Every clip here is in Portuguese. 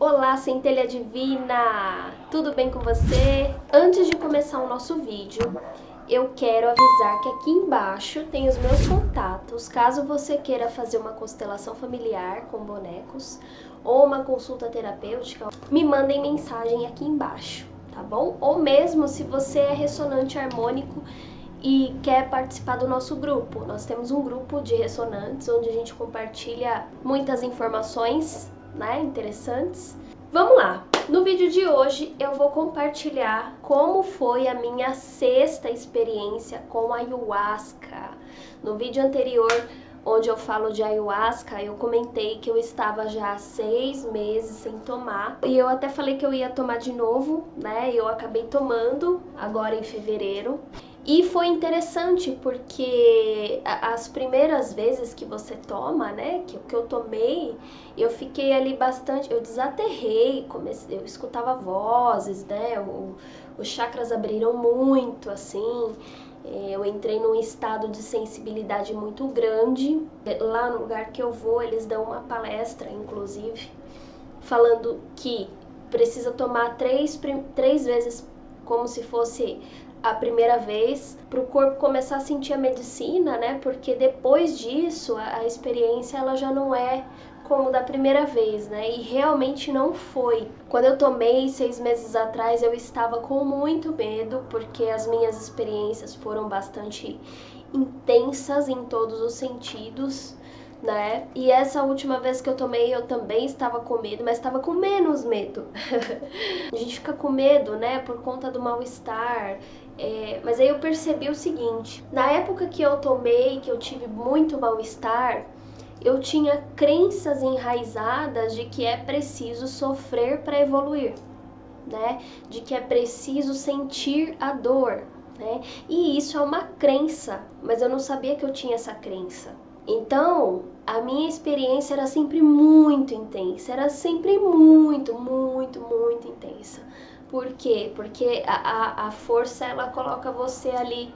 Olá, centelha divina! Tudo bem com você? Antes de começar o nosso vídeo, eu quero avisar que aqui embaixo tem os meus contatos, caso você queira fazer uma constelação familiar com bonecos ou uma consulta terapêutica, me mandem mensagem aqui embaixo, tá bom? Ou mesmo se você é ressonante harmônico e quer participar do nosso grupo. Nós temos um grupo de ressonantes onde a gente compartilha muitas informações, né, interessantes. Vamos lá! No vídeo de hoje eu vou compartilhar como foi a minha sexta experiência com ayahuasca. No vídeo anterior, onde eu falo de ayahuasca, eu comentei que eu estava já há 6 meses sem tomar. E eu até falei que eu ia tomar de novo, né? Eu acabei tomando agora em fevereiro. E foi interessante porque as primeiras vezes que você toma, né, que eu tomei, eu fiquei ali bastante, eu desaterrei, eu escutava vozes, né, os chakras abriram muito, assim, eu entrei num estado de sensibilidade muito grande. Lá no lugar que eu vou, eles dão uma palestra, inclusive, falando que precisa tomar três vezes como se fosse a primeira vez, para o corpo começar a sentir a medicina, né? Porque depois disso, a experiência ela já não é como da primeira vez, né? E realmente não foi. Quando eu tomei 6 meses atrás, eu estava com muito medo, porque as minhas experiências foram bastante intensas em todos os sentidos, né? E essa última vez que eu tomei, eu também estava com medo, mas estava com menos medo. A gente fica com medo, né? Por conta do mal-estar. Mas aí eu percebi o seguinte: na época que eu tomei, que eu tive muito mal-estar, eu tinha crenças enraizadas de que é preciso sofrer para evoluir, né? De que é preciso sentir a dor, né? E isso é uma crença, mas eu não sabia que eu tinha essa crença. Então, a minha experiência era sempre muito intensa, era sempre muito intensa. Por quê? Porque a força, ela coloca você ali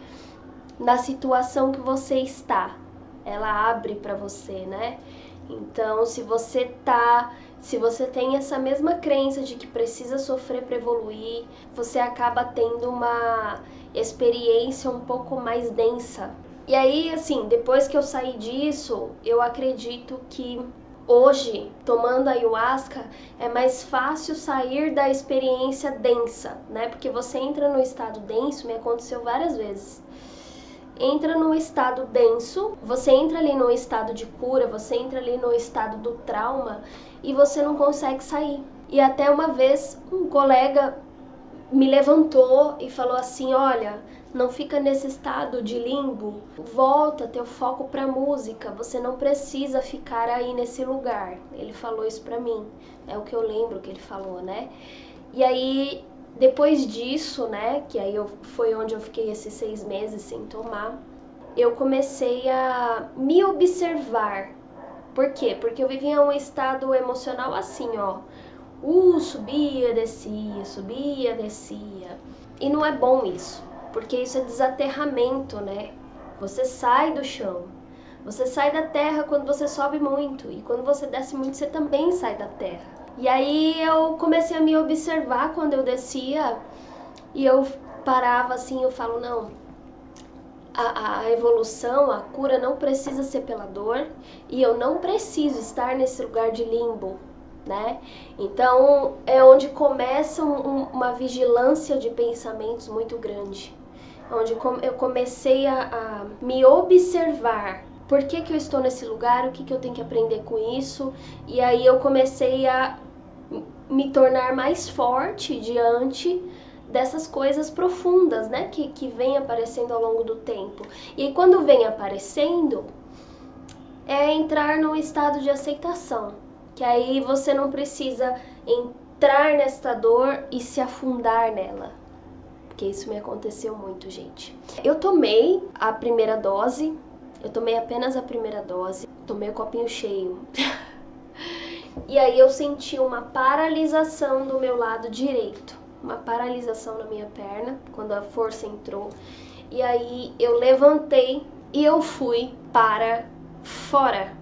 na situação que você está, ela abre para você, né? Então, se você tem essa mesma crença de que precisa sofrer para evoluir, você acaba tendo uma experiência um pouco mais densa. E aí, assim, depois que eu saí disso, eu acredito que hoje, tomando ayahuasca, é mais fácil sair da experiência densa, né? Porque você entra no estado denso, me aconteceu várias vezes. Entra no estado denso, você entra ali no estado de cura, você entra ali no estado do trauma e você não consegue sair. E até uma vez um colega me levantou e falou assim: olha, não fica nesse estado de limbo, volta teu foco pra música, você não precisa ficar aí nesse lugar. Ele falou isso pra mim, é o que eu lembro que ele falou, né? E aí, depois disso, né, que aí foi onde eu fiquei esses 6 meses sem tomar, eu comecei a me observar. Por quê? Porque eu vivia um estado emocional assim, ó, subia, descia. E não é bom isso, porque isso é desaterramento, né? Você sai do chão, você sai da terra quando você sobe muito, e quando você desce muito, você também sai da terra. E aí eu comecei a me observar quando eu descia, e eu parava assim, eu falo, não, a evolução, a cura não precisa ser pela dor, e eu não preciso estar nesse lugar de limbo, né? Então é onde começa uma vigilância de pensamentos muito grande, onde eu comecei a me observar. Por que eu estou nesse lugar? O que eu tenho que aprender com isso? E aí eu comecei a me tornar mais forte diante dessas coisas profundas, né? Que vem aparecendo ao longo do tempo. E quando vem aparecendo, é entrar num estado de aceitação. Que aí você não precisa entrar nesta dor e se afundar nela. Porque isso me aconteceu muito, gente. Eu tomei a primeira dose, eu tomei apenas a primeira dose, tomei o copinho cheio. E aí eu senti uma paralisação do meu lado direito, uma paralisação na minha perna, quando a força entrou. E aí eu levantei e eu fui para fora,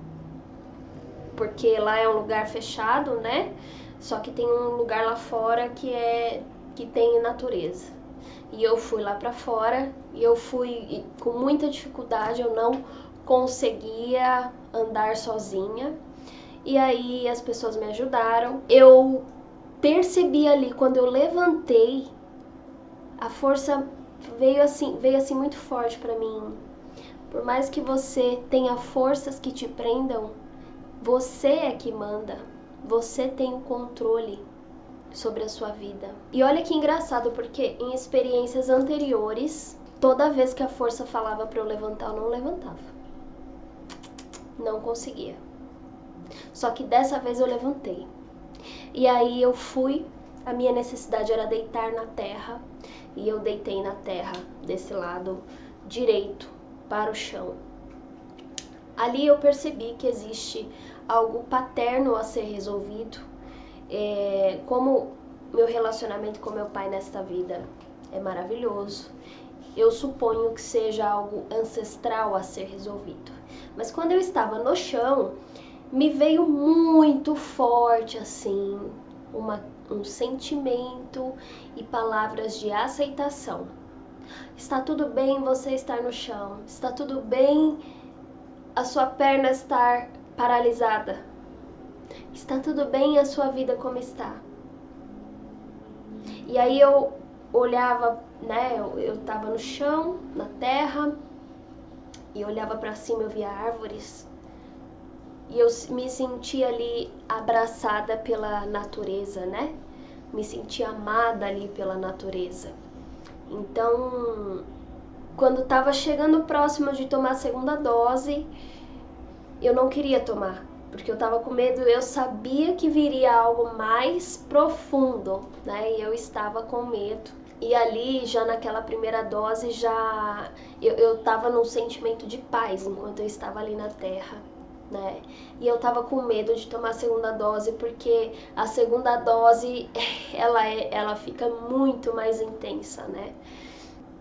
porque lá é um lugar fechado, né? Só que tem um lugar lá fora que tem natureza. E eu fui lá pra fora e eu fui com muita dificuldade, eu não conseguia andar sozinha. E aí as pessoas me ajudaram. Eu percebi ali, quando eu levantei, a força veio assim muito forte pra mim. Por mais que você tenha forças que te prendam, você é que manda. Você tem o controle sobre a sua vida. E olha que engraçado, porque em experiências anteriores, toda vez que a força falava para eu levantar, eu não levantava. Não conseguia. Só que dessa vez eu levantei. E aí eu fui, a minha necessidade era deitar na terra, e eu deitei na terra desse lado direito para o chão. Ali eu percebi que existe algo paterno a ser resolvido. Como meu relacionamento com meu pai nesta vida é maravilhoso, eu suponho que seja algo ancestral a ser resolvido. Mas quando eu estava no chão, me veio muito forte assim, um sentimento e palavras de aceitação. Está tudo bem você estar no chão, está tudo bem a sua perna estar paralisada, está tudo bem a sua vida como está. E aí eu olhava, né, eu estava no chão, na terra, e olhava para cima, eu via árvores, e eu me sentia ali abraçada pela natureza, né? Me sentia amada ali pela natureza. Então, quando estava chegando próximo de tomar a segunda dose, eu não queria tomar, porque eu estava com medo, eu sabia que viria algo mais profundo, né? E eu estava com medo. E ali, já naquela primeira dose, eu estava num sentimento de paz enquanto eu estava ali na terra, né? E eu estava com medo de tomar a segunda dose, porque a segunda dose, ela fica muito mais intensa, né?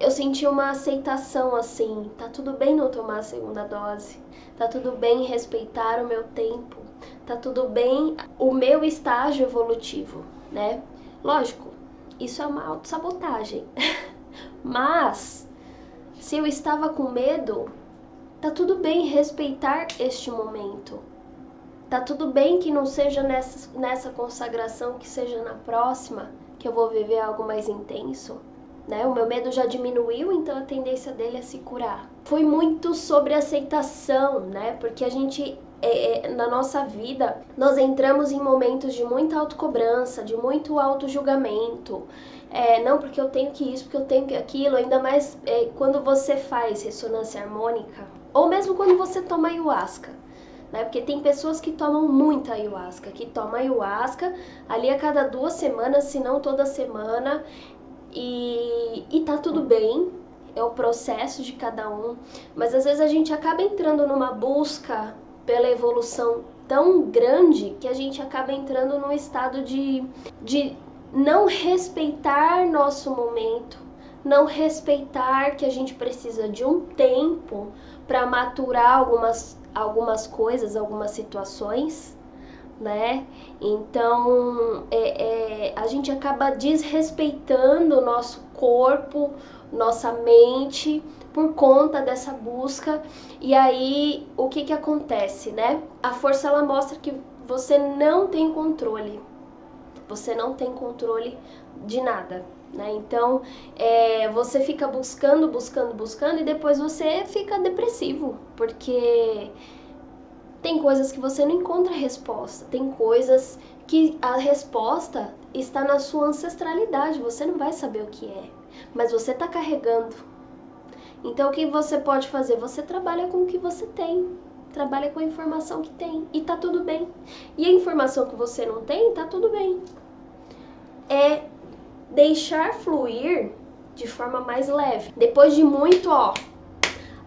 Eu senti uma aceitação assim, tá tudo bem não tomar a segunda dose, tá tudo bem respeitar o meu tempo, tá tudo bem o meu estágio evolutivo, né? Lógico, isso é uma autossabotagem, mas se eu estava com medo, tá tudo bem respeitar este momento, tá tudo bem que não seja nessa consagração, que seja na próxima, que eu vou viver algo mais intenso. Né? O meu medo já diminuiu, então a tendência dele é se curar. Foi muito sobre aceitação, né? Porque a gente, na nossa vida, nós entramos em momentos de muita autocobrança, de muito autojulgamento. Não, porque eu tenho que isso, porque eu tenho que aquilo, ainda mais quando você faz ressonância harmônica, ou mesmo quando você toma ayahuasca. Né? Porque tem pessoas que tomam muita ayahuasca, que tomam ayahuasca ali a cada 2 semanas, se não toda semana. E tá tudo bem, é o processo de cada um, mas às vezes a gente acaba entrando numa busca pela evolução tão grande que a gente acaba entrando num estado de não respeitar nosso momento, não respeitar que a gente precisa de um tempo para maturar algumas coisas, algumas situações, né? Então a gente acaba desrespeitando o nosso corpo, nossa mente por conta dessa busca. E aí o que acontece, né? A força, ela mostra que você não tem controle, você não tem controle de nada, né? Então você fica buscando e depois você fica depressivo, porque tem coisas que você não encontra resposta, tem coisas que a resposta está na sua ancestralidade, você não vai saber o que é, mas você está carregando. Então o que você pode fazer? Você trabalha com o que você tem, trabalha com a informação que tem, e tá tudo bem. E a informação que você não tem, tá tudo bem. É deixar fluir de forma mais leve. Depois de muito,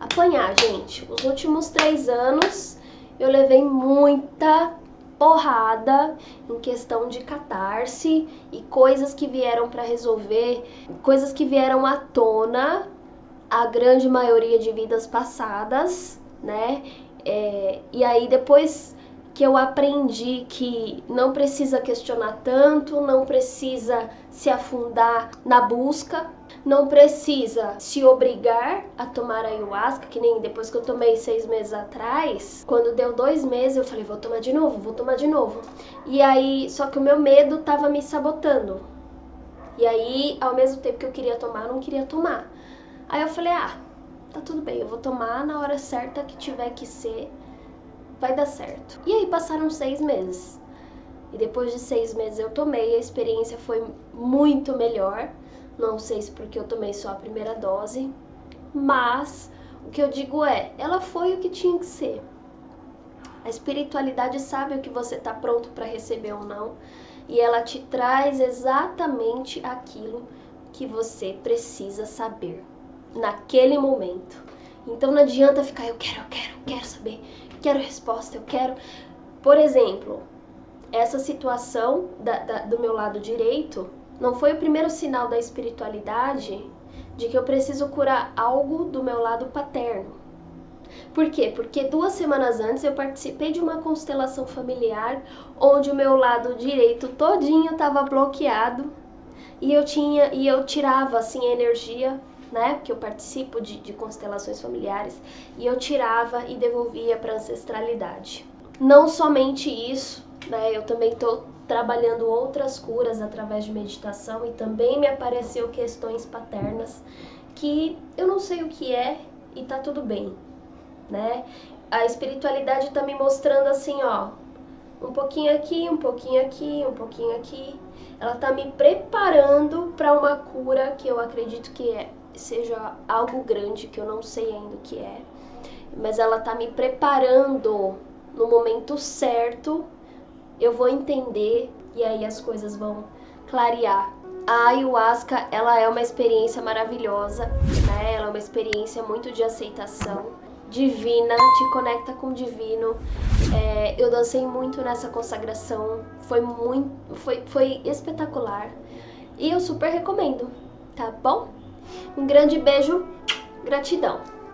apanhar, gente, os últimos 3 anos... eu levei muita porrada em questão de catarse e coisas que vieram para resolver, coisas que vieram à tona, a grande maioria de vidas passadas, né? E aí depois que eu aprendi que não precisa questionar tanto, não precisa se afundar na busca, não precisa se obrigar a tomar ayahuasca, que nem depois que eu tomei 6 meses atrás, quando deu 2 meses eu falei, vou tomar de novo. E aí, só que o meu medo tava me sabotando. E aí, ao mesmo tempo que eu queria tomar, eu não queria tomar. Aí eu falei, tá tudo bem, eu vou tomar na hora certa que tiver que ser, vai dar certo. E aí passaram 6 meses. E depois de 6 meses eu tomei, a experiência foi muito melhor. Não sei se porque eu tomei só a primeira dose, mas o que eu digo é, ela foi o que tinha que ser. A espiritualidade sabe o que você está pronto para receber ou não, e ela te traz exatamente aquilo que você precisa saber naquele momento. Então não adianta ficar, eu quero saber, quero resposta, eu quero. Por exemplo, essa situação do meu lado direito não foi o primeiro sinal da espiritualidade de que eu preciso curar algo do meu lado paterno. Por quê? Porque 2 semanas antes eu participei de uma constelação familiar onde o meu lado direito todinho estava bloqueado e eu tirava assim a energia, né? Porque eu participo de constelações familiares, e eu tirava e devolvia para a ancestralidade. Não somente isso, né? Eu também estou trabalhando outras curas através de meditação e também me apareceu questões paternas que eu não sei o que é e tá tudo bem, né? A espiritualidade está me mostrando assim, ó, um pouquinho aqui, um pouquinho aqui, um pouquinho aqui. Ela está me preparando para uma cura que eu acredito que seja algo grande, que eu não sei ainda o que é, mas ela está me preparando no momento certo. Eu vou entender e aí as coisas vão clarear. A ayahuasca, ela é uma experiência maravilhosa, né? Ela é uma experiência muito de aceitação divina, te conecta com o divino. Eu dancei muito nessa consagração, foi espetacular e eu super recomendo, tá bom? Um grande beijo, gratidão!